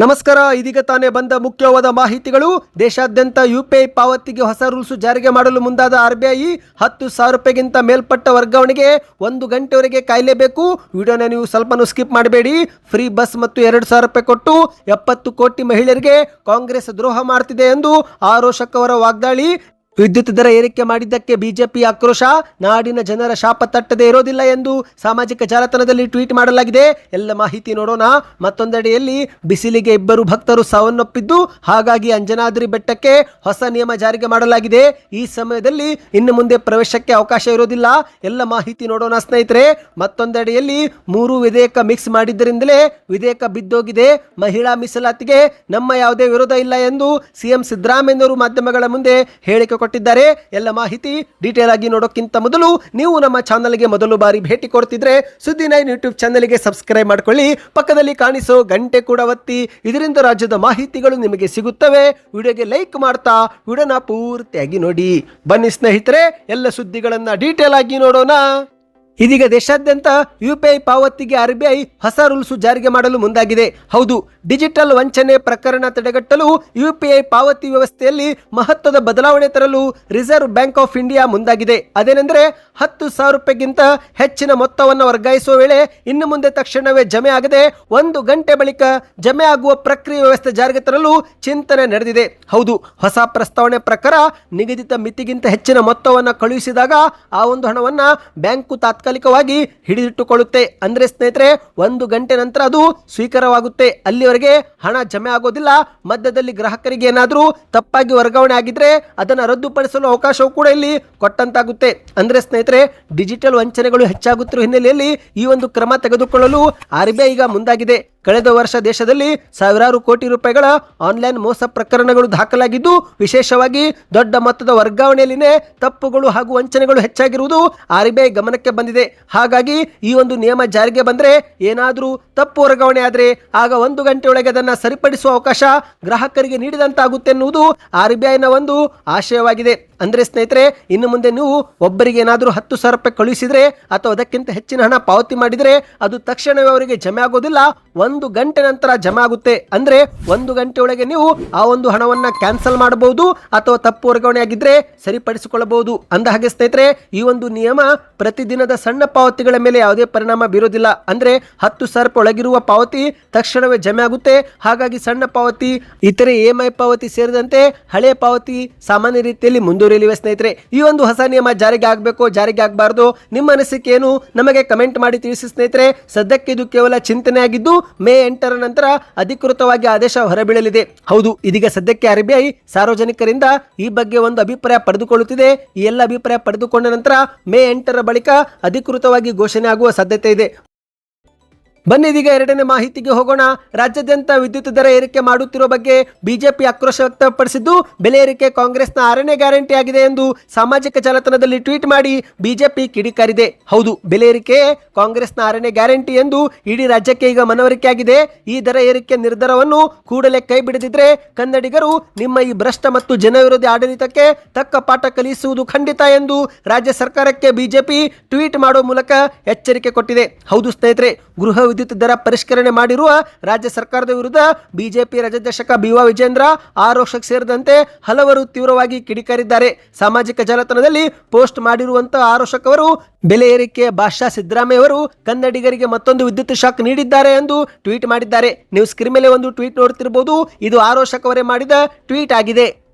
ನಮಸ್ಕಾರ. ಇದೀಗ ತಾನೇ ಬಂದ ಮುಖ್ಯವಾದ ಮಾಹಿತಿಗಳು. ದೇಶಾದ್ಯಂತ ಯುಪಿಐ ಪಾವತಿಗೆ ಹೊಸ ರೂಲ್ಸ್ ಜಾರಿಗೆ ಮಾಡಲು ಮುಂದಾದ ಆರ್ಬಿಐ 10,000 ರೂಪಾಯಿಗಿಂತ ಮೇಲ್ಪಟ್ಟ ವರ್ಗಾವಣೆಗೆ 1 ಗಂಟೆವರೆಗೆ ಕಾಯಲೇಬೇಕು. ವಿಡಿಯೋನ ನೀವು ಸ್ವಲ್ಪನೂ ಸ್ಕಿಪ್ ಮಾಡಬೇಡಿ. ಫ್ರೀ ಬಸ್ ಮತ್ತು 2,000 ರೂಪಾಯಿ ಕೊಟ್ಟು 70 ಕೋಟಿ ಮಹಿಳೆಯರಿಗೆ ಕಾಂಗ್ರೆಸ್ ದ್ರೋಹ ಮಾಡ್ತಿದೆ ಎಂದು ಆರೋಶಕವರ ವಾಗ್ದಾಳಿ. ವಿದ್ಯುತ್ ದರ ಏರಿಕೆ ಮಾಡಿದ್ದಕ್ಕೆ ಬಿಜೆಪಿ ಆಕ್ರೋಶ. ನಾಡಿನ ಜನರ ಶಾಪ ತಟ್ಟದೇ ಇರೋದಿಲ್ಲ ಎಂದು ಸಾಮಾಜಿಕ ಜಾಲತಾಣದಲ್ಲಿ ಟ್ವೀಟ್ ಮಾಡಲಾಗಿದೆ. ಎಲ್ಲ ಮಾಹಿತಿ ನೋಡೋಣ. ಮತ್ತೊಂದೆಡೆಯಲ್ಲಿ ಬಿಸಿಲಿಗೆ 2 ಭಕ್ತರು ಸಾವನ್ನಪ್ಪಿದ್ದು, ಹಾಗಾಗಿ ಅಂಜನಾದ್ರಿ ಬೆಟ್ಟಕ್ಕೆ ಹೊಸ ನಿಯಮ ಜಾರಿಗೆ ಮಾಡಲಾಗಿದೆ. ಈ ಸಮಯದಲ್ಲಿ ಇನ್ನು ಮುಂದೆ ಪ್ರವೇಶಕ್ಕೆ ಅವಕಾಶ ಇರೋದಿಲ್ಲ. ಎಲ್ಲ ಮಾಹಿತಿ ನೋಡೋಣ ಸ್ನೇಹಿತರೆ. ಮತ್ತೊಂದೆಡೆಯಲ್ಲಿ 3 ವಿಧೇಯಕ ಮಿಕ್ಸ್ ಮಾಡಿದ್ದರಿಂದಲೇ ವಿಧೇಯಕ ಬಿದ್ದೋಗಿದೆ. ಮಹಿಳಾ ಮೀಸಲಾತಿಗೆ ನಮ್ಮ ಯಾವುದೇ ವಿರೋಧ ಇಲ್ಲ ಎಂದು ಸಿಎಂ ಸಿದ್ದರಾಮಯ್ಯನವರು ಮಾಧ್ಯಮಗಳ ಮುಂದೆ ಹೇಳಿಕೆ ಕೊಟ್ಟಿದ್ದಾರೆ. ಎಲ್ಲ ಮಾಹಿತಿ ಡೀಟೇಲ್ ಆಗಿ ನೋಡೋಕ್ಕಿಂತ ಮೊದಲು ನೀವು ನಮ್ಮ ಚಾನಲ್ಗೆ ಮೊದಲು ಬಾರಿ ಭೇಟಿ ಕೊಡ್ತಿದ್ರೆ ಸುದ್ದಿ 9 ಯೂಟ್ಯೂಬ್ ಚಾನಲ್ಗೆ ಸಬ್ಸ್ಕ್ರೈಬ್ ಮಾಡ್ಕೊಳ್ಳಿ. ಪಕ್ಕದಲ್ಲಿ ಕಾಣಿಸೋ ಗಂಟೆ ಕೂಡ ಒತ್ತಿ. ಇದರಿಂದ ರಾಜ್ಯದ ಮಾಹಿತಿಗಳು ನಿಮಗೆ ಸಿಗುತ್ತವೆ. ವಿಡಿಯೋಗೆ ಲೈಕ್ ಮಾಡ್ತಾ ವಿಡಿಯೋನ ಪೂರ್ತಿಯಾಗಿ ನೋಡಿ. ಬನ್ನಿ ಸ್ನೇಹಿತರೆ, ಎಲ್ಲ ಸುದ್ದಿಗಳನ್ನ ಡೀಟೇಲ್ ಆಗಿ ನೋಡೋಣ. ಇದೀಗ ದೇಶಾದ್ಯಂತ ಯುಪಿಐ ಪಾವತಿಗೆ ಆರ್ಬಿಐ ಹೊಸ ರೂಲ್ಸ್ ಜಾರಿಗೆ ಮಾಡಲು ಮುಂದಾಗಿದೆ. ಹೌದು, ಡಿಜಿಟಲ್ ವಂಚನೆ ಪ್ರಕರಣ ತಡೆಗಟ್ಟಲು ಯುಪಿಐ ಪಾವತಿ ವ್ಯವಸ್ಥೆಯಲ್ಲಿ ಮಹತ್ವದ ಬದಲಾವಣೆ ತರಲು ರಿಸರ್ವ್ ಬ್ಯಾಂಕ್ ಆಫ್ ಇಂಡಿಯಾ ಮುಂದಾಗಿದೆ. ಅದೇನೆಂದರೆ 10,000 ರೂಪಾಯಿಗಿಂತ ಹೆಚ್ಚಿನ ಮೊತ್ತವನ್ನು ವರ್ಗಾಯಿಸುವ ವೇಳೆ ಇನ್ನು ಮುಂದೆ ತಕ್ಷಣವೇ ಜಮೆ ಆಗದೆ 1 ಗಂಟೆ ಬಳಿಕ ಜಮೆ ಆಗುವ ಪ್ರಕ್ರಿಯೆ ವ್ಯವಸ್ಥೆ ಜಾರಿಗೆ ತರಲು ಚಿಂತನೆ ನಡೆದಿದೆ. ಹೌದು, ಹೊಸ ಪ್ರಸ್ತಾವನೆ ಪ್ರಕಾರ ನಿಗದಿತ ಮಿತಿಗಿಂತ ಹೆಚ್ಚಿನ ಮೊತ್ತವನ್ನು ಕಳುಹಿಸಿದಾಗ ಆ ಒಂದು ಹಣವನ್ನು ಬ್ಯಾಂಕು ತಾತ್ಕಾಲಿಕವಾಗಿ ಹಿಡಿದಿಟ್ಟುಕೊಳ್ಳುತ್ತೆ. ಅಂದ್ರೆ ಸ್ನೇಹಿತರೆ, 1 ಗಂಟೆ ನಂತರ ಅದು ಸ್ವೀಕಾರವಾಗುತ್ತೆ. ಅಲ್ಲಿವರೆಗೆ ಹಣ ಜಮೆ ಆಗೋದಿಲ್ಲ. ಮಧ್ಯದಲ್ಲಿ ಗ್ರಾಹಕರಿಗೆ ಏನಾದರೂ ತಪ್ಪಾಗಿ ವರ್ಗಾವಣೆ ಆಗಿದ್ರೆ ಅದನ್ನು ರದ್ದುಪಡಿಸಲು ಅವಕಾಶವೂ ಕೂಡ ಇಲ್ಲಿ ಕೊಟ್ಟಂತಾಗುತ್ತೆ. ಅಂದ್ರೆ ಸ್ನೇಹಿತರೆ, ಡಿಜಿಟಲ್ ವಂಚನೆಗಳು ಹೆಚ್ಚಾಗುತ್ತಿರುವ ಹಿನ್ನೆಲೆಯಲ್ಲಿ ಈ ಒಂದು ಕ್ರಮ ತೆಗೆದುಕೊಳ್ಳಲು ಆರ್ಬಿಐ ಈಗ ಮುಂದಾಗಿದೆ. ಕಳೆದ ವರ್ಷ ದೇಶದಲ್ಲಿ ಸಾವಿರಾರು ಕೋಟಿ ರೂಪಾಯಿಗಳ ಆನ್ಲೈನ್ ಮೋಸ ಪ್ರಕರಣಗಳು ದಾಖಲಾಗಿದ್ದು, ವಿಶೇಷವಾಗಿ ದೊಡ್ಡ ಮೊತ್ತದ ವರ್ಗಾವಣೆಯಲ್ಲಿನೇ ತಪ್ಪುಗಳು ಹಾಗೂ ವಂಚನೆಗಳು ಹೆಚ್ಚಾಗಿರುವುದು ಆರ್ಬಿಐ ಗಮನಕ್ಕೆ ಬಂದಿದೆ. ಹಾಗಾಗಿ ಈ ಒಂದು ನಿಯಮ ಜಾರಿಗೆ ಬಂದರೆ ಏನಾದರೂ ತಪ್ಪು ವರ್ಗಾವಣೆ ಆದರೆ ಆಗ 1 ಗಂಟೆ ಒಳಗೆ ಅದನ್ನು ಸರಿಪಡಿಸುವ ಅವಕಾಶ ಗ್ರಾಹಕರಿಗೆ ನೀಡಿದಂತಾಗುತ್ತೆ ಎನ್ನುವುದು ಆರ್ಬಿಐನ ಒಂದು ಆಶಯವಾಗಿದೆ. ಅಂದ್ರೆ ಸ್ನೇಹಿತರೆ, ಇನ್ನು ಮುಂದೆ ನೀವು ಒಬ್ಬರಿಗೆ ಏನಾದರೂ 10,000 ರೂಪಾಯಿ ಕಳುಹಿಸಿದ್ರೆ ಅಥವಾ ಅದಕ್ಕಿಂತ ಹೆಚ್ಚಿನ ಹಣ ಪಾವತಿ ಮಾಡಿದರೆ ಅದು ತಕ್ಷಣವೇ ಅವರಿಗೆ ಜಮೆ ಆಗೋದಿಲ್ಲ. 1 ಗಂಟೆ ನಂತರ ಜಮೆ ಆಗುತ್ತೆ. ಅಂದ್ರೆ 1 ಗಂಟೆ ಒಳಗೆ ನೀವು ಆ ಒಂದು ಹಣವನ್ನ ಕ್ಯಾನ್ಸಲ್ ಮಾಡಬಹುದು ಅಥವಾ ತಪ್ಪು ವರ್ಗಾವಣೆ ಆಗಿದ್ರೆ ಸರಿಪಡಿಸಿಕೊಳ್ಳಬಹುದು. ಅಂದ ಹಾಗೆ ಸ್ನೇಹಿತರೆ, ಈ ಒಂದು ನಿಯಮ ಪ್ರತಿದಿನದ ಸಣ್ಣ ಪಾವತಿಗಳ ಮೇಲೆ ಯಾವುದೇ ಪರಿಣಾಮ ಬೀರೋದಿಲ್ಲ. ಅಂದ್ರೆ 10,000 ರೂಪಾಯಿ ಒಳಗಿರುವ ಪಾವತಿ ತಕ್ಷಣವೇ ಜಮೆ ಆಗುತ್ತೆ. ಹಾಗಾಗಿ ಸಣ್ಣ ಪಾವತಿ, ಇತರೆ EMI ಪಾವತಿ ಸೇರಿದಂತೆ ಹಳೆಯ ಪಾವತಿ ಸಾಮಾನ್ಯ ರೀತಿಯಲ್ಲಿ ಮುಂದುವರಿಯಲಿವೆ. ಸ್ನೇಹಿತರೆ, ಈ ಒಂದು ಹೊಸ ನಿಯಮ ಜಾರಿಗೆ ಆಗಬೇಕು, ಜಾರಿಗೆ ಆಗಬಾರದು, ನಿಮ್ಮ ಅನಿಸಿಕೆ ಏನು ನಮಗೆ ಕಮೆಂಟ್ ಮಾಡಿ ತಿಳಿಸಿ. ಸ್ನೇಹಿತರೆ, ಸದ್ಯಕ್ಕೆ ಇದು ಕೇವಲ ಚಿಂತನೆ ಆಗಿದ್ದು ಮೇ 8ರ ನಂತರ ಅಧಿಕೃತವಾಗಿ ಆದೇಶ ಹೊರಬೀಳಲಿದೆ. ಹೌದು, ಇದೀಗ ಸದ್ಯಕ್ಕೆ ಆರ್ಬಿಐ ಸಾರ್ವಜನಿಕರಿಂದ ಈ ಬಗ್ಗೆ ಒಂದು ಅಭಿಪ್ರಾಯ ಪಡೆದುಕೊಳ್ಳುತ್ತಿದೆ. ಈ ಎಲ್ಲ ಅಭಿಪ್ರಾಯ ಪಡೆದುಕೊಂಡ ನಂತರ ಮೇ 8ರ ಬಳಿಕ ಅಧಿಕೃತವಾಗಿ ಘೋಷಣೆ ಆಗುವ ಸಾಧ್ಯತೆ ಇದೆ. ಬನ್ನಿ ಇದೀಗ ಎರಡನೇ ಮಾಹಿತಿಗೆ ಹೋಗೋಣ. ರಾಜ್ಯಾದ್ಯಂತ ವಿದ್ಯುತ್ ದರ ಏರಿಕೆ ಮಾಡುತ್ತಿರುವ ಬಗ್ಗೆ ಬಿಜೆಪಿ ಆಕ್ರೋಶ ವ್ಯಕ್ತಪಡಿಸಿದ್ದು, ಬೆಲೆ ಏರಿಕೆ ಕಾಂಗ್ರೆಸ್ನ 6ನೇ ಗ್ಯಾರಂಟಿ ಆಗಿದೆ ಎಂದು ಸಾಮಾಜಿಕ ಜಾಲತಾಣದಲ್ಲಿ ಟ್ವೀಟ್ ಮಾಡಿ ಬಿಜೆಪಿ ಕಿಡಿಕಾರಿದೆ. ಹೌದು, ಬೆಲೆ ಏರಿಕೆ ಕಾಂಗ್ರೆಸ್ನ 6ನೇ ಗ್ಯಾರಂಟಿ ಎಂದು ಇಡೀ ರಾಜ್ಯಕ್ಕೆ ಈಗ ಮನವರಿಕೆ ಆಗಿದೆ. ಈ ದರ ಏರಿಕೆ ನಿರ್ಧಾರವನ್ನು ಕೂಡಲೇ ಕೈ ಬಿಡದಿದ್ರೆ ಕನ್ನಡಿಗರು ನಿಮ್ಮ ಈ ಭ್ರಷ್ಟ ಮತ್ತು ಜನವಿರೋಧಿ ಆಡಳಿತಕ್ಕೆ ತಕ್ಕ ಪಾಠ ಕಲಿಸುವುದು ಖಂಡಿತ ಎಂದು ರಾಜ್ಯ ಸರ್ಕಾರಕ್ಕೆ ಬಿಜೆಪಿ ಟ್ವೀಟ್ ಮಾಡುವ ಮೂಲಕ ಎಚ್ಚರಿಕೆ ಕೊಟ್ಟಿದೆ. ಹೌದು ಸ್ನೇಹಿತರೆ, ಗೃಹ ವಿದ್ಯುತ್ ದರ ಪರಿಷ್ಕರಣೆ ಮಾಡಿರುವ ರಾಜ್ಯ ಸರ್ಕಾರದ ವಿರುದ್ಧ ಬಿಜೆಪಿ ರಾಜ್ಯಾಧ್ಯಕ್ಷ BY ವಿಜೇಂದ್ರ, ಆರೋಶಕ್ ಸೇರಿದಂತೆ ಹಲವರು ತೀವ್ರವಾಗಿ ಕಿಡಿಕಾರಿದ್ದಾರೆ. ಸಾಮಾಜಿಕ ಜಾಲತಾಣದಲ್ಲಿ ಪೋಸ್ಟ್ ಮಾಡಿರುವಂತಹ ಆರೋಶಕ್ ಅವರು ಬೆಲೆ ಏರಿಕೆ ಭಾಷಾ ಸಿದ್ದರಾಮಯ್ಯ ಅವರು ಕನ್ನಡಿಗರಿಗೆ ಮತ್ತೊಂದು ವಿದ್ಯುತ್ ಶಾಕ್ ನೀಡಿದ್ದಾರೆ ಎಂದು ಟ್ವೀಟ್ ಮಾಡಿದ್ದಾರೆ. ನೀವು ಸ್ಕ್ರೀನ್ ಮೇಲೆ ಒಂದು ಟ್ವೀಟ್ ನೋಡ್ತಿರಬಹುದು. ಇದು ಆರೋಶಕ್ ಅವರೇ ಮಾಡಿದ ಟ್ವೀಟ್ ಆಗಿದೆ.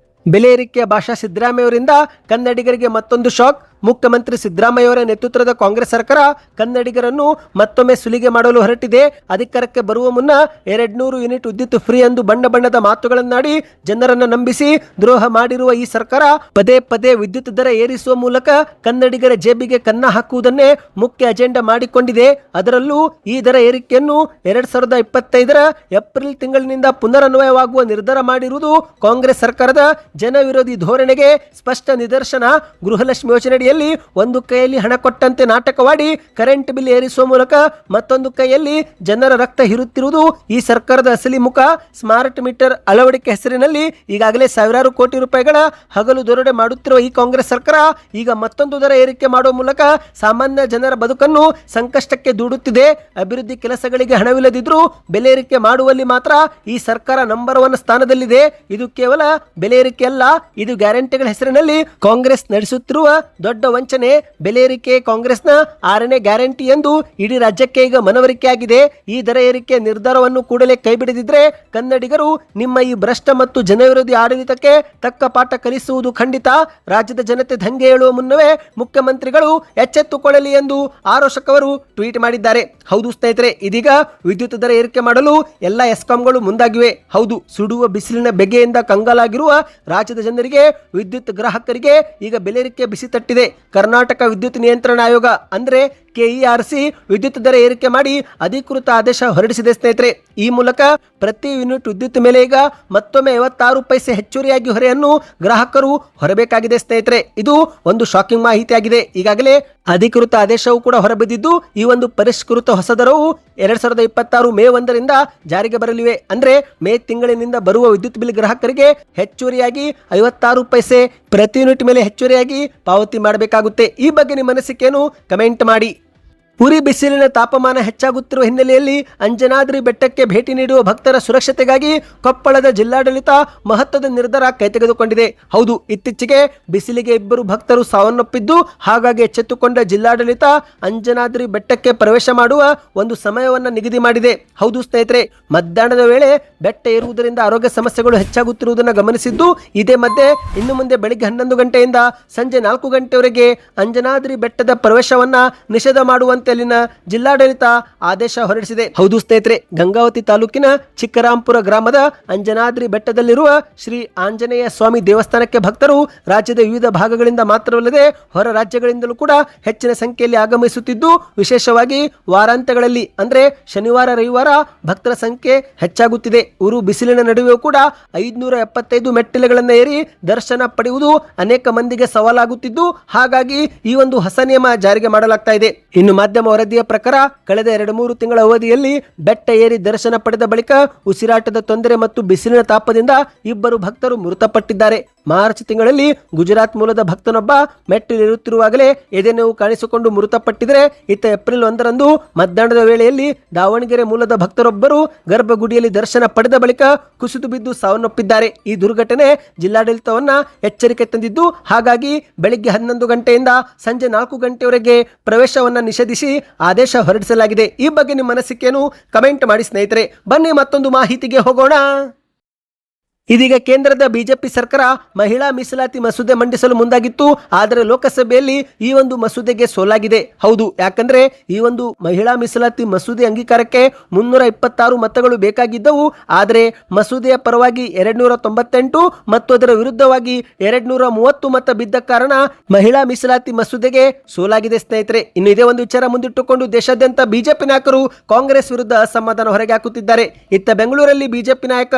ಬೆಲೆ ಏರಿಕೆ ಭಾಷಾ ಸಿದ್ದರಾಮಯ್ಯ ಅವರಿಂದ ಕನ್ನಡಿಗರಿಗೆ ಮತ್ತೊಂದು ಶಾಕ್. ಮುಖ್ಯಮಂತ್ರಿ ಸಿದ್ದರಾಮಯ್ಯ ಅವರ ನೇತೃತ್ವದ ಕಾಂಗ್ರೆಸ್ ಸರ್ಕಾರ ಕನ್ನಡಿಗರನ್ನು ಮತ್ತೊಮ್ಮೆ ಸುಲಿಗೆ ಮಾಡಲು ಹೊರಟಿದೆ. ಅಧಿಕಾರಕ್ಕೆ ಬರುವ ಮುನ್ನ 200 ಯೂನಿಟ್ ವಿದ್ಯುತ್ ಫ್ರೀ ಎಂದು ಬಣ್ಣ ಬಣ್ಣದ ಮಾತುಗಳನ್ನಾಡಿ ಜನರನ್ನು ನಂಬಿಸಿ ದ್ರೋಹ ಮಾಡಿರುವ ಈ ಸರ್ಕಾರ ಪದೇ ಪದೇ ವಿದ್ಯುತ್ ದರ ಏರಿಸುವ ಮೂಲಕ ಕನ್ನಡಿಗರ ಜೇಬಿಗೆ ಕನ್ನ ಹಾಕುವುದನ್ನೇ ಮುಖ್ಯ ಅಜೆಂಡಾ ಮಾಡಿಕೊಂಡಿದೆ. ಅದರಲ್ಲೂ ಈ ದರ ಏರಿಕೆಯನ್ನು 2025ರ ಏಪ್ರಿಲ್ ತಿಂಗಳಿನಿಂದ ಪುನರನ್ವಯವಾಗುವ ನಿರ್ಧಾರ ಮಾಡಿರುವುದು ಕಾಂಗ್ರೆಸ್ ಸರ್ಕಾರದ ಜನವಿರೋಧಿ ಧೋರಣೆಗೆ ಸ್ಪಷ್ಟ ನಿದರ್ಶನ. ಗೃಹಲಕ್ಷ್ಮಿ ಯೋಜನೆಯಡಿಯಲ್ಲಿ ಹಿನ್ನೆಲೆಯಲ್ಲಿ ಒಂದು ಕೈಯಲ್ಲಿ ಹಣ ಕೊಟ್ಟಂತೆ ನಾಟಕವಾಡಿ ಕರೆಂಟ್ ಬಿಲ್ ಏರಿಸುವ ಮೂಲಕ ಮತ್ತೊಂದು ಕೈಯಲ್ಲಿ ಜನರ ರಕ್ತ ಹೀರುತ್ತಿರುವುದು ಈ ಸರ್ಕಾರದ ಅಸಲಿ ಮುಖ. ಸ್ಮಾರ್ಟ್ ಮೀಟರ್ ಅಳವಡಿಕೆ ಹೆಸರಿನಲ್ಲಿ ಈಗಾಗಲೇ ಸಾವಿರಾರು ಕೋಟಿ ರೂಪಾಯಿಗಳ ಹಗಲು ದೊರಡೆ ಮಾಡುತ್ತಿರುವ ಈ ಕಾಂಗ್ರೆಸ್ ಸರ್ಕಾರ ಈಗ ಮತ್ತೊಂದು ದರ ಏರಿಕೆ ಮಾಡುವ ಮೂಲಕ ಸಾಮಾನ್ಯ ಜನರ ಬದುಕನ್ನು ಸಂಕಷ್ಟಕ್ಕೆ ದೂಡುತ್ತಿದೆ. ಅಭಿವೃದ್ಧಿ ಕೆಲಸಗಳಿಗೆ ಹಣವಿಲ್ಲದಿದ್ರೂ ಬೆಲೆ ಏರಿಕೆ ಮಾಡುವಲ್ಲಿ ಮಾತ್ರ ಈ ಸರ್ಕಾರ ನಂಬರ್ 1 ಸ್ಥಾನದಲ್ಲಿದೆ. ಇದು ಕೇವಲ ಬೆಲೆ ಏರಿಕೆ ಅಲ್ಲ, ಇದು ಗ್ಯಾರಂಟಿಗಳ ಹೆಸರಿನಲ್ಲಿ ಕಾಂಗ್ರೆಸ್ ನಡೆಸುತ್ತಿರುವ ದೊಡ್ಡ ವಂಚನೆ. ಬೆಲೆ ಏರಿಕೆ ಕಾಂಗ್ರೆಸ್ನ 6ನೇ ಗ್ಯಾರಂಟಿ ಎಂದು ಇಡೀ ರಾಜ್ಯಕ್ಕೆ ಈಗ ಮನವರಿಕೆಯಾಗಿದೆ. ಈ ದರ ಏರಿಕೆ ನಿರ್ಧಾರವನ್ನು ಕೂಡಲೇ ಕೈಬಿಡದಿದ್ರೆ ಕನ್ನಡಿಗರು ನಿಮ್ಮ ಈ ಭ್ರಷ್ಟ ಮತ್ತು ಜನವಿರೋಧಿ ಆಡಳಿತಕ್ಕೆ ತಕ್ಕ ಪಾಠ ಕಲಿಸುವುದು ಖಂಡಿತ. ರಾಜ್ಯದ ಜನತೆ ದಂಗೆ ಏಳುವ ಮುನ್ನವೇ ಮುಖ್ಯಮಂತ್ರಿಗಳು ಎಚ್ಚೆತ್ತುಕೊಳ್ಳಲಿ ಎಂದು ಆರೋಶಕ್ ಅವರು ಟ್ವೀಟ್ ಮಾಡಿದ್ದಾರೆ. ಹೌದು ಸ್ನೇಹಿತರೆ, ಇದೀಗ ವಿದ್ಯುತ್ ದರ ಏರಿಕೆ ಮಾಡಲು ಎಲ್ಲ ಎಸ್ಕಾಂಗಳು ಮುಂದಾಗಿವೆ. ಹೌದು, ಸುಡುವ ಬಿಸಿಲಿನ ಬೆಗೆಯಿಂದ ಕಂಗಾಲಾಗಿರುವ ರಾಜ್ಯದ ಜನರಿಗೆ, ವಿದ್ಯುತ್ ಗ್ರಾಹಕರಿಗೆ ಈಗ ಬೆಲೆ ಏರಿಕೆ ಬಿಸಿ ತಟ್ಟಿದೆ. ಕರ್ನಾಟಕ ವಿದ್ಯುತ್ ನಿಯಂತ್ರಣ ಆಯೋಗ ಅಂದ್ರೆ KERC ವಿದ್ಯುತ್ ದರ ಏರಿಕೆ ಮಾಡಿ ಅಧಿಕೃತ ಆದೇಶ ಹೊರಡಿಸಿದೆ ಸ್ನೇಹಿತರೆ. ಈ ಮೂಲಕ ಪ್ರತಿ ಯೂನಿಟ್ ವಿದ್ಯುತ್ ಮೇಲೆ ಈಗ ಮತ್ತೊಮ್ಮೆ 56 ಪೈಸೆ ಹೆಚ್ಚುವರಿಯಾಗಿ ಹೊರೆಯನ್ನು ಗ್ರಾಹಕರು ಹೊರಬೇಕಾಗಿದೆ ಸ್ನೇಹಿತರೆ. ಇದು ಒಂದು ಶಾಕಿಂಗ್ ಮಾಹಿತಿಯಾಗಿದೆ. ಈಗಾಗಲೇ ಅಧಿಕೃತ ಆದೇಶವು ಕೂಡ ಹೊರಬಿದ್ದಿದ್ದು ಈ ಒಂದು ಪರಿಷ್ಕೃತ ಹೊಸ ದರವು 2026 ಮೇ 1ರಿಂದ ಜಾರಿಗೆ ಬರಲಿವೆ. ಅಂದ್ರೆ ಮೇ ತಿಂಗಳಿನಿಂದ ಬರುವ ವಿದ್ಯುತ್ ಬಿಲ್ ಗ್ರಾಹಕರಿಗೆ ಹೆಚ್ಚುವರಿಯಾಗಿ 56 ಪೈಸೆ ಪ್ರತಿ ಯೂನಿಟ್ ಮೇಲೆ ಹೆಚ್ಚುವರಿಯಾಗಿ ಪಾವತಿ ಮಾಡಬೇಕಾಗುತ್ತೆ. ಈ ಬಗ್ಗೆ ನಿಮ್ಮ ಅನಿಸಿಕೆಯನ್ನು ಕಮೆಂಟ್ ಮಾಡಿ. ಉರಿ ಬಿಸಿಲಿನ ತಾಪಮಾನ ಹೆಚ್ಚಾಗುತ್ತಿರುವ ಹಿನ್ನೆಲೆಯಲ್ಲಿ ಅಂಜನಾದ್ರಿ ಬೆಟ್ಟಕ್ಕೆ ಭೇಟಿ ನೀಡುವ ಭಕ್ತರ ಸುರಕ್ಷತೆಗಾಗಿ ಕೊಪ್ಪಳದ ಜಿಲ್ಲಾಡಳಿತ ಮಹತ್ವದ ನಿರ್ಧಾರ ಕೈಗೆತ್ತಿಕೊಂಡಿದೆ. ಹೌದು, ಇತ್ತೀಚೆಗೆ ಬಿಸಿಲಿಗೆ 2 ಭಕ್ತರು ಸಾವನ್ನಪ್ಪಿದ್ದು, ಹಾಗಾಗಿ ಎಚ್ಚೆತ್ತುಕೊಂಡ ಜಿಲ್ಲಾಡಳಿತ ಅಂಜನಾದ್ರಿ ಬೆಟ್ಟಕ್ಕೆ ಪ್ರವೇಶ ಮಾಡುವ ಒಂದು ಸಮಯವನ್ನು ನಿಗದಿ ಮಾಡಿದೆ. ಹೌದು ಸ್ನೇಹಿತರೆ, ಮಧ್ಯಾಹ್ನದ ವೇಳೆ ಬೆಟ್ಟ ಏರುವುದರಿಂದ ಆರೋಗ್ಯ ಸಮಸ್ಯೆಗಳು ಹೆಚ್ಚಾಗುತ್ತಿರುವುದನ್ನು ಗಮನಿಸಿದ್ದು, ಇದೇ ಮಧ್ಯೆ ಇನ್ನು ಮುಂದೆ ಬೆಳಿಗ್ಗೆ 11 ಗಂಟೆಯಿಂದ ಸಂಜೆ 4 ಗಂಟೆವರೆಗೆ ಅಂಜನಾದ್ರಿ ಬೆಟ್ಟದ ಪ್ರವೇಶವನ್ನ ನಿಷೇಧ ಮಾಡುವಂತೆ ಅಲ್ಲಿನ ಜಿಲ್ಲಾಡಳಿತ ಆದೇಶ ಹೊರಡಿಸಿದೆ. ಹೌದು ಸ್ನೇಹಿತರೆ, ಗಂಗಾವತಿ ತಾಲೂಕಿನ ಚಿಕ್ಕರಾಂಪುರ ಗ್ರಾಮದ ಅಂಜನಾದ್ರಿ ಬೆಟ್ಟದಲ್ಲಿರುವ ಶ್ರೀ ಆಂಜನೇಯ ಸ್ವಾಮಿ ದೇವಸ್ಥಾನಕ್ಕೆ ಭಕ್ತರು ರಾಜ್ಯದ ವಿವಿಧ ಭಾಗಗಳಿಂದ ಮಾತ್ರವಲ್ಲದೆ ಹೊರ ರಾಜ್ಯಗಳಿಂದಲೂ ಕೂಡ ಹೆಚ್ಚಿನ ಸಂಖ್ಯೆಯಲ್ಲಿ ಆಗಮಿಸುತ್ತಿದ್ದು, ವಿಶೇಷವಾಗಿ ವಾರಾಂತ್ಯಗಳಲ್ಲಿ ಅಂದ್ರೆ ಶನಿವಾರ ರವಿವಾರ ಭಕ್ತರ ಸಂಖ್ಯೆ ಹೆಚ್ಚಾಗುತ್ತಿದೆ. ಉರು ಬಿಸಿಲಿನ ನಡುವೆಯೂ ಕೂಡ 575 ಮೆಟ್ಟಿಲುಗಳನ್ನು ಏರಿ ದರ್ಶನ ಪಡೆಯುವುದು ಅನೇಕ ಮಂದಿಗೆ ಸವಾಲಾಗುತ್ತಿದ್ದು, ಹಾಗಾಗಿ ಈ ಒಂದು ಹೊಸ ನಿಯಮ ಜಾರಿಗೆ ಮಾಡಲಾಗ್ತಾ ಇದೆ. ಇನ್ನು ಮಾಧ್ಯಮ ವರದಿಯ ಪ್ರಕಾರ ಕಳೆದ 2-3 ತಿಂಗಳ ಅವಧಿಯಲ್ಲಿ ಬೆಟ್ಟ ಏರಿ ದರ್ಶನ ಪಡೆದ ಬಳಿಕ ಉಸಿರಾಟದ ತೊಂದರೆ ಮತ್ತು ಬಿಸಿಲಿನ ತಾಪದಿಂದ 2 ಭಕ್ತರು ಮೃತಪಟ್ಟಿದ್ದಾರೆ. ಮಾರ್ಚ್ ತಿಂಗಳಲ್ಲಿ ಗುಜರಾತ್ ಮೂಲದ ಭಕ್ತನೊಬ್ಬ ಮೆಟ್ಟಿಲೇರುತ್ತಿರುವಾಗಲೇ ಎದೆನೋವು ಕಾಣಿಸಿಕೊಂಡು ಮೃತಪಟ್ಟಿದ್ರೆ, ಇತ್ತ ಏಪ್ರಿಲ್ 1ರಂದು ಮಧ್ಯಾಹ್ನದ ವೇಳೆಯಲ್ಲಿ ದಾವಣಗೆರೆ ಮೂಲದ ಭಕ್ತರೊಬ್ಬರು ಗರ್ಭಗುಡಿಯಲ್ಲಿ ದರ್ಶನ ಪಡೆದ ಬಳಿಕ ಕುಸಿದು ಬಿದ್ದು ಸಾವನ್ನಪ್ಪಿದ್ದಾರೆ. ಈ ದುರ್ಘಟನೆ ಜಿಲ್ಲಾಡಳಿತವನ್ನ ಎಚ್ಚರಿಕೆ ತಂದಿದ್ದು, ಹಾಗಾಗಿ ಬೆಳಿಗ್ಗೆ 11 ಗಂಟೆಯಿಂದ ಸಂಜೆ 4 ಗಂಟೆವರೆಗೆ ಪ್ರವೇಶವನ್ನ ನಿಷೇಧಿಸಿ ಆದೇಶ ಹೊರಡಿಸಲಾಗಿದೆ. ಈ ಬಗ್ಗೆ ನಿಮ್ಮ ಅನಿಸಿಕೆಯನ್ನು ಕಮೆಂಟ್ ಮಾಡಿ ಸ್ನೇಹಿತರೆ. ಬನ್ನಿ ಮತ್ತೊಂದು ಮಾಹಿತಿಗೆ ಹೋಗೋಣ. ಇದೀಗ ಕೇಂದ್ರದ ಬಿಜೆಪಿ ಸರ್ಕಾರ ಮಹಿಳಾ ಮೀಸಲಾತಿ ಮಸೂದೆ ಮಂಡಿಸಲು ಮುಂದಾಗಿತ್ತು. ಆದರೆ ಲೋಕಸಭೆಯಲ್ಲಿ ಈ ಒಂದು ಮಸೂದೆಗೆ ಸೋಲಾಗಿದೆ. ಹೌದು, ಯಾಕಂದ್ರೆ ಈ ಒಂದು ಮಹಿಳಾ ಮೀಸಲಾತಿ ಮಸೂದೆ ಅಂಗೀಕಾರಕ್ಕೆ 326 ಮತಗಳು ಬೇಕಾಗಿದ್ದವು. ಆದರೆ ಮಸೂದೆಯ ಪರವಾಗಿ 298 ಮತ್ತು ಅದರ ವಿರುದ್ಧವಾಗಿ 230 ಮತ ಬಿದ್ದ ಕಾರಣ ಮಹಿಳಾ ಮೀಸಲಾತಿ ಮಸೂದೆಗೆ ಸೋಲಾಗಿದೆ ಸ್ನೇಹಿತರೆ. ಇನ್ನು ಇದೇ ಒಂದು ವಿಚಾರ ಮುಂದಿಟ್ಟುಕೊಂಡು ದೇಶಾದ್ಯಂತ ಬಿಜೆಪಿ ನಾಯಕರು ಕಾಂಗ್ರೆಸ್ ವಿರುದ್ಧ ಅಸಮಾಧಾನ ಹೊರಗೆ ಹಾಕುತ್ತಿದ್ದಾರೆ. ಇತ್ತ ಬೆಂಗಳೂರಲ್ಲಿ ಬಿಜೆಪಿ ನಾಯಕ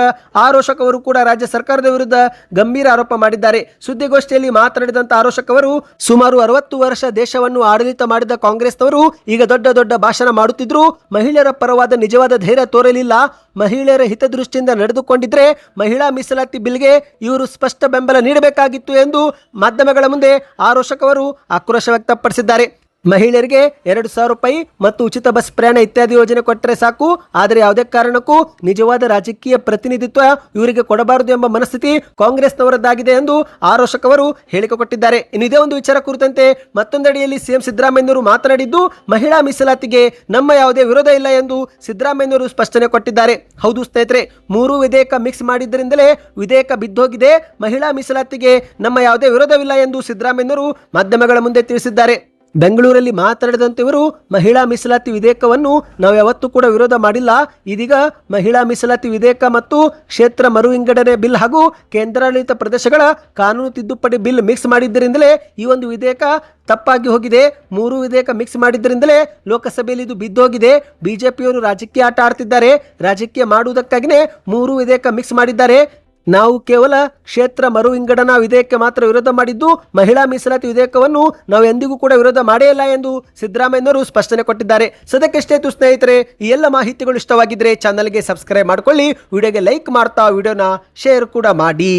ಆರೋಶಕ್ ಅವರು ಕೂಡ ರಾಜ್ಯ ಸರ್ಕಾರದ ವಿರುದ್ಧ ಗಂಭೀರ ಆರೋಪ ಮಾಡಿದ್ದಾರೆ. ಸುದ್ದಿಗೋಷ್ಠಿಯಲ್ಲಿ ಮಾತನಾಡಿದಂತ ಆರೋಶಕ್ ಅವರು, ಸುಮಾರು 60 ವರ್ಷ ದೇಶವನ್ನು ಆಡಳಿತ ಮಾಡಿದ ಕಾಂಗ್ರೆಸ್ನವರು ಈಗ ದೊಡ್ಡ ದೊಡ್ಡ ಭಾಷಣ ಮಾಡುತ್ತಿದ್ರು, ಮಹಿಳೆಯರ ಪರವಾದ ನಿಜವಾದ ಧೈರ್ಯ ತೋರಲಿಲ್ಲ. ಮಹಿಳೆಯರ ಹಿತದೃಷ್ಟಿಯಿಂದ ನಡೆದುಕೊಂಡಿದ್ರೆ ಮಹಿಳಾ ಮೀಸಲಾತಿ ಬಿಲ್ಗೆ ಇವರು ಸ್ಪಷ್ಟ ಬೆಂಬಲ ನೀಡಬೇಕಾಗಿತ್ತು ಎಂದು ಮಾಧ್ಯಮಗಳ ಮುಂದೆ ಆರೋಶಕ್ ಅವರು ಆಕ್ರೋಶ ವ್ಯಕ್ತಪಡಿಸಿದ್ದಾರೆ. ಮಹಿಳೆಯರಿಗೆ 2,000 ರೂಪಾಯಿ ಮತ್ತು ಉಚಿತ ಬಸ್ ಪ್ರಯಾಣ ಇತ್ಯಾದಿ ಯೋಜನೆ ಕೊಟ್ಟರೆ ಸಾಕು, ಆದರೆ ಯಾವುದೇ ಕಾರಣಕ್ಕೂ ನಿಜವಾದ ರಾಜಕೀಯ ಪ್ರತಿನಿಧಿತ್ವ ಇವರಿಗೆ ಕೊಡಬಾರದು ಎಂಬ ಮನಸ್ಥಿತಿ ಕಾಂಗ್ರೆಸ್ನವರದ್ದಾಗಿದೆ ಎಂದು ಆರೋಶಕ್ ಅವರು ಹೇಳಿಕೆ ಕೊಟ್ಟಿದ್ದಾರೆ. ಇನ್ನು ಇದೇ ಒಂದು ವಿಚಾರ ಕುರಿತಂತೆ ಮತ್ತೊಂದೆಡೆಯಲ್ಲಿ ಸಿಎಂ ಸಿದ್ದರಾಮಯ್ಯನವರು ಮಾತನಾಡಿದ್ದು, ಮಹಿಳಾ ಮೀಸಲಾತಿಗೆ ನಮ್ಮ ಯಾವುದೇ ವಿರೋಧ ಇಲ್ಲ ಎಂದು ಸಿದ್ದರಾಮಯ್ಯನವರು ಸ್ಪಷ್ಟನೆ ಕೊಟ್ಟಿದ್ದಾರೆ. ಹೌದು ಸ್ನೇಹಿತರೆ, 3 ವಿಧೇಯಕ ಮಿಕ್ಸ್ ಮಾಡಿದ್ದರಿಂದಲೇ ವಿಧೇಯಕ ಬಿದ್ದೋಗಿದೆ. ಮಹಿಳಾ ಮೀಸಲಾತಿಗೆ ನಮ್ಮ ಯಾವುದೇ ವಿರೋಧವಿಲ್ಲ ಎಂದು ಸಿದ್ದರಾಮಯ್ಯನವರು ಮಾಧ್ಯಮಗಳ ಮುಂದೆ ತಿಳಿಸಿದ್ದಾರೆ. ಬೆಂಗಳೂರಲ್ಲಿ ಮಾತನಾಡಿದಂತೆ ಇವರು, ಮಹಿಳಾ ಮೀಸಲಾತಿ ವಿಧೇಯಕವನ್ನು ನಾವು ಯಾವತ್ತೂ ಕೂಡ ವಿರೋಧ ಮಾಡಿಲ್ಲ. ಇದೀಗ ಮಹಿಳಾ ಮೀಸಲಾತಿ ವಿಧೇಯಕ ಮತ್ತು ಕ್ಷೇತ್ರ ಮರು ವಿಂಗಡಣೆ ಬಿಲ್ ಹಾಗೂ ಕೇಂದ್ರಾಡಳಿತ ಪ್ರದೇಶಗಳ ಕಾನೂನು ತಿದ್ದುಪಡಿ ಬಿಲ್ ಮಿಕ್ಸ್ ಮಾಡಿದ್ದರಿಂದಲೇ ಈ ಒಂದು ವಿಧೇಯಕ ತಪ್ಪಾಗಿ ಹೋಗಿದೆ. 3 ವಿಧೇಯಕ ಮಿಕ್ಸ್ ಮಾಡಿದ್ದರಿಂದಲೇ ಲೋಕಸಭೆಯಲ್ಲಿ ಇದು ಬಿದ್ದೋಗಿದೆ. ಬಿಜೆಪಿಯವರು ರಾಜಕೀಯ ಆಟ ಆಡ್ತಿದ್ದಾರೆ. ರಾಜಕೀಯ ಮಾಡುವುದಕ್ಕಾಗಿಯೇ 3 ವಿಧೇಯಕ ಮಿಕ್ಸ್ ಮಾಡಿದ್ದಾರೆ. ನಾವು ಕೇವಲ ಕ್ಷೇತ್ರ ಮರು ವಿಂಗಡಣಾ ವಿಧೇಯಕಕ್ಕೆ ಮಾತ್ರ ವಿರೋಧ ಮಾಡಿದ್ದು, ಮಹಿಳಾ ಮೀಸಲಾತಿ ವಿಧೇಯಕವನ್ನು ನಾವು ಎಂದಿಗೂ ಕೂಡ ವಿರೋಧ ಮಾಡೇ ಇಲ್ಲ ಎಂದು ಸಿದ್ದರಾಮಯ್ಯನವರು ಸ್ಪಷ್ಟನೆ ಕೊಟ್ಟಿದ್ದಾರೆ. ಸದ್ಯಕ್ಕಷ್ಟೇ ಸ್ನೇಹಿತರೆ, ಈ ಎಲ್ಲ ಮಾಹಿತಿಗಳು ಇಷ್ಟವಾಗಿದ್ದರೆ ಚಾನಲ್ಗೆ ಸಬ್ಸ್ಕ್ರೈಬ್ ಮಾಡಿಕೊಳ್ಳಿ, ವಿಡಿಯೋಗೆ ಲೈಕ್ ಮಾಡ್ತಾ ವಿಡಿಯೋನ ಶೇರ್ ಕೂಡ ಮಾಡಿ.